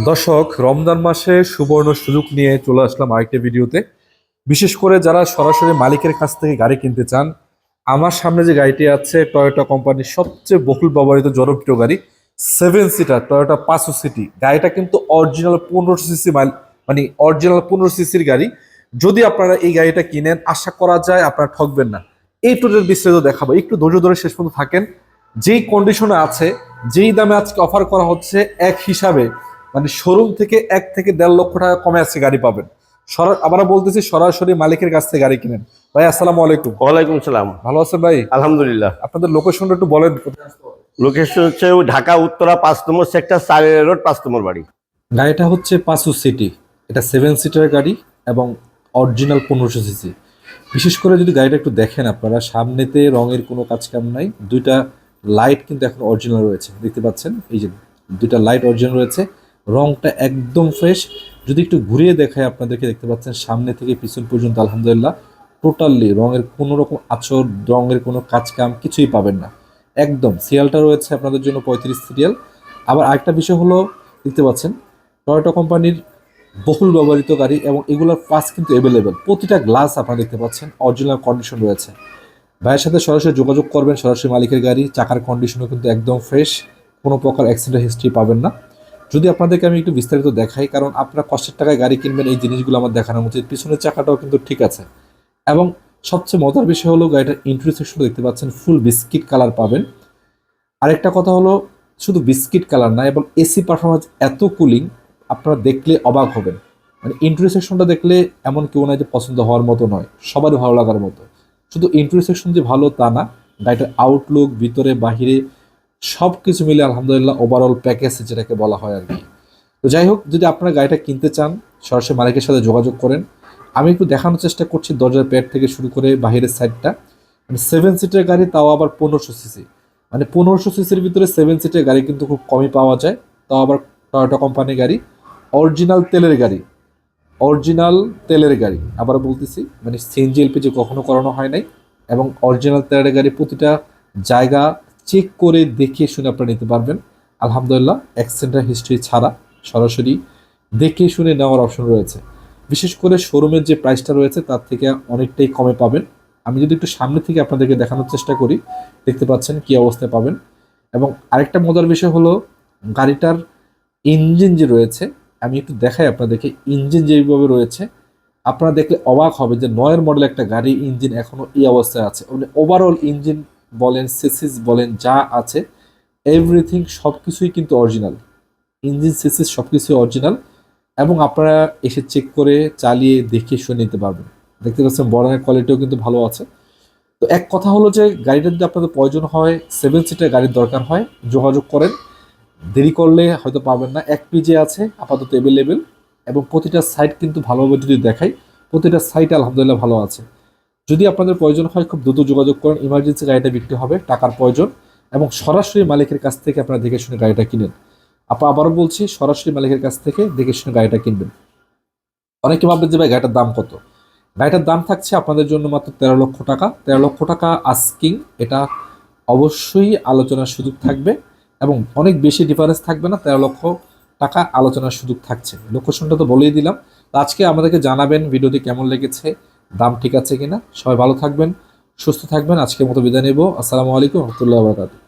দর্শক, রমজান মাসে সুবর্ণ সুযোগ নিয়ে চলে আসলাম আরেকটা ভিডিওতে। বিশেষ করে যারা সরাসরি মালিকের কাছ থেকে গাড়ি কিনতে চান, আমার সামনে যে গাড়িটি আছে টয়োটা কোম্পানির সবচেয়ে বহুল ব্যবহৃত জনপ্রিয় গাড়ি, 7 সিটার টয়োটা পাঁচো সিটি। গাড়িটা কিন্তু অরিজিনাল 1500 সিসি মানে অরিজিনাল 1500 সিসির গাড়ি। যদি আপনারা এই গাড়িটা কিনেন, আশা করা যায় আপনারা ঠকবেন না। এই টোটাল বিস্তারিত দেখাবো, একটু ধৈর্য ধরে শেষ পর্যন্ত থাকেন। যেই কন্ডিশনে আছে, যেই দামে আজকে অফার করা হচ্ছে, এক হিসাবে মানে শোরুম থেকে 1 থেকে 1.5 লক্ষ টাকা কমে আজকে গাড়ি পাবেন। আবার বলতেছি, সরাসরি মালিকের কাছ থেকে গাড়ি কিনেন। ভাই আসসালামু আলাইকুম। ওয়ালাইকুম সালাম। ভালো আছেন ভাই? আলহামদুলিল্লাহ। আপনাদের লোকেশনটা একটু বলেন। লোকেশন হচ্ছে ঢাকা উত্তরা 5 নম্বর সেক্টর 4 রোড 5 নম্বর বাড়ি। গাড়িটা হচ্ছে পাঁচো সিটি, এটা 7 সিটার গাড়ি এবং অরিজিনাল 1500 সিসি। বিশেষ করে যদি গাড়িটা একটু দেখেন আপনারা, সামনেতে রঙের কোনো কাজ কাম নাই। দুইটা লাইট কিন্তু এখন অরিজিনাল রয়েছে, দেখতে পাচ্ছেন এই যে দুইটা লাইট অরিজিনাল রয়েছে। রংটা একদম ফ্রেশ। যদি একটু ঘুরিয়ে দেখায় আপনাদেরকে, দেখতে পাচ্ছেন সামনে থেকে পিছন পর্যন্ত আলহামদুলিল্লাহ টোটালি রঙের কোনো রকম আঁচড়, রঙের কোনো কাজ কাম কিছুই পাবেন না। একদম সিরিয়ালটা রয়েছে আপনাদের জন্য 35 সিরিয়াল। আবার আরেকটা বিষয় হলো, দেখতে পাচ্ছেন টয়োটা কোম্পানির বহুল ব্যবহৃত গাড়ি এবং এগুলোর পাস কিন্তু অ্যাভেলেবেল। প্রতিটা গ্লাস আপনারা দেখতে পাচ্ছেন অরিজিনাল কন্ডিশন রয়েছে। ভাইয়ের সাথে সরাসরি যোগাযোগ করবেন, সরাসরি মালিকের গাড়ি। চাকার কন্ডিশনও কিন্তু একদম ফ্রেশ, কোনো প্রকার অ্যাক্সিডেন্ট হিস্ট্রি পাবেন না। যদি আপনাদেরকে আমি একটু বিস্তারিত দেখাই, কারণ আপনারা কষ্টের টাকায় গাড়ি কিনবেন, এই জিনিসগুলো আমার দেখানো উচিত। পিছনের চাকাটাও কিন্তু ঠিক আছে। এবং সবচেয়ে মজার বিষয় হলো, গাড়িটার ইন্টেরিয়র সেকশন দেখতে পাচ্ছেন ফুল বিস্কিট কালার পাবেন। আরেকটা কথা হলো, শুধু বিস্কিট কালার না, এবং এসি পারফরমেন্স এত কুলিং, আপনারা দেখলে অবাক হবেন। মানে ইন্টেরিয়র সেকশনটা দেখলে এমন কেউ নয় যে পছন্দ হওয়ার মতো নয়, সবারই ভালো লাগার মতো। শুধু ইন্টেরিয়র সেকশন যে ভালো তা না, গাড়িটার আউটলুক, ভিতরে বাহিরে সব কিছু মিলে আলহামদুলিল্লাহ ওভারঅল প্যাকেজ যেটাকে বলা হয় আর কি। তো যাই হোক, যদি আপনারা গাড়িটা কিনতে চান, সরাসরি মালিকের সাথে যোগাযোগ করেন। আমি একটু দেখানোর চেষ্টা করছি দরজার প্যাড থেকে শুরু করে বাহিরের সাইডটা। মানে 7 সিটের গাড়ি, তাও আবার 1500 সিসি। মানে 1500 সিসির ভিতরে 7 সিটের গাড়ি কিন্তু খুব কমই পাওয়া যায়, তাও আবার টয়োটা কোম্পানির গাড়ি। অরিজিনাল তেলের গাড়ি, অরিজিনাল তেলের গাড়ি আবার বলতেছি, মানে সিএনজি এলপিজি কখনো করানো হয় নাই। এবং অরিজিনাল তেলের গাড়ি, প্রতিটা জায়গা চেক করে দেখে শুনে আপনারা নিতে পারবেন আলহামদুলিল্লাহ। অ্যাক্সিডেন্ট হিস্ট্রি ছাড়া সরাসরি দেখে শুনে নেওয়ার অপশন রয়েছে। বিশেষ করে শোরুমের যে প্রাইসটা রয়েছে তার থেকে অনেকটাই কমে পাবেন। আমি যদি একটু সামনে থেকে আপনাদেরকে দেখানোর চেষ্টা করি, দেখতে পাচ্ছেন কি অবস্থায় পাবেন। এবং আরেকটা মজার বিষয় হলো, গাড়িটার ইঞ্জিন যে রয়েছে, আমি একটু দেখাই আপনাদেরকে। ইঞ্জিন যেভাবে রয়েছে, আপনারা দেখলে অবাক হবে যে 9-এর মডেল একটা গাড়ি ইঞ্জিন এখনো এই অবস্থায় আছে। মানে ওভারঅল ইঞ্জিন বলেন, সিসিস বলেন, যা আছে এভরিথিং সব কিছুই কিন্তু অরিজিনাল। ইঞ্জিন, সিসিস সব কিছুই অরিজিনাল। এবং আপনারা এসে চেক করে চালিয়ে দেখে শুনে নিতে পারবেন। দেখতে পাচ্ছেন বর্ডারের কোয়ালিটিও কিন্তু ভালো আছে। তো এক কথা হলো যে, গাড়িটা যদি আপনাদের প্রয়োজন হয়, 7 সিটের গাড়ির দরকার হয়, যোগাযোগ করেন। দেরি করলে হয়তো পাবেন না। এক পিজে আছে আপাতত অ্যাভেলেবেল। এবং প্রতিটা সাইট কিন্তু ভালোভাবে যদি দেখাই, প্রতিটা সাইট আলহামদুলিল্লাহ ভালো আছে। যদি আপনাদের প্রয়োজন হয়, খুব দ্রুত যোগাযোগ করেন। ইমার্জেন্সি গাড়িটা বিক্রি হবে, টাকার প্রয়োজন। এবং সরাসরি মালিকের কাছ থেকে আপনারা দেখে শুনে গাড়িটা কিনেন। আবারও বলছি, সরাসরি মালিকের কাছ থেকে দেখে শুনে গাড়িটা কিনবেন। অনেকে ভাববেন যে ভাই গাড়িটার দাম কত। গাড়িটার দাম থাকছে আপনাদের জন্য মাত্র 13 লক্ষ টাকা। 13 লক্ষ টাকা আস্কিং। এটা অবশ্যই আলোচনার সুযোগ থাকবে এবং অনেক বেশি ডিফারেন্স থাকবে না। 13 লক্ষ টাকা আলোচনার সুযোগ থাকছে। লোকেশনটা তো বলেই দিলাম। তো আজকে আমাদেরকে জানাবেন ভিডিওটি কেমন লেগেছে, দাম ঠিক আছে কিনা। সবাই ভালো থাকবেন, সুস্থ থাকবেন। আজকের মতো বিদায় নেব। আসসালামু আলাইকুম রহমতুল্লাহ বরকাতুহু।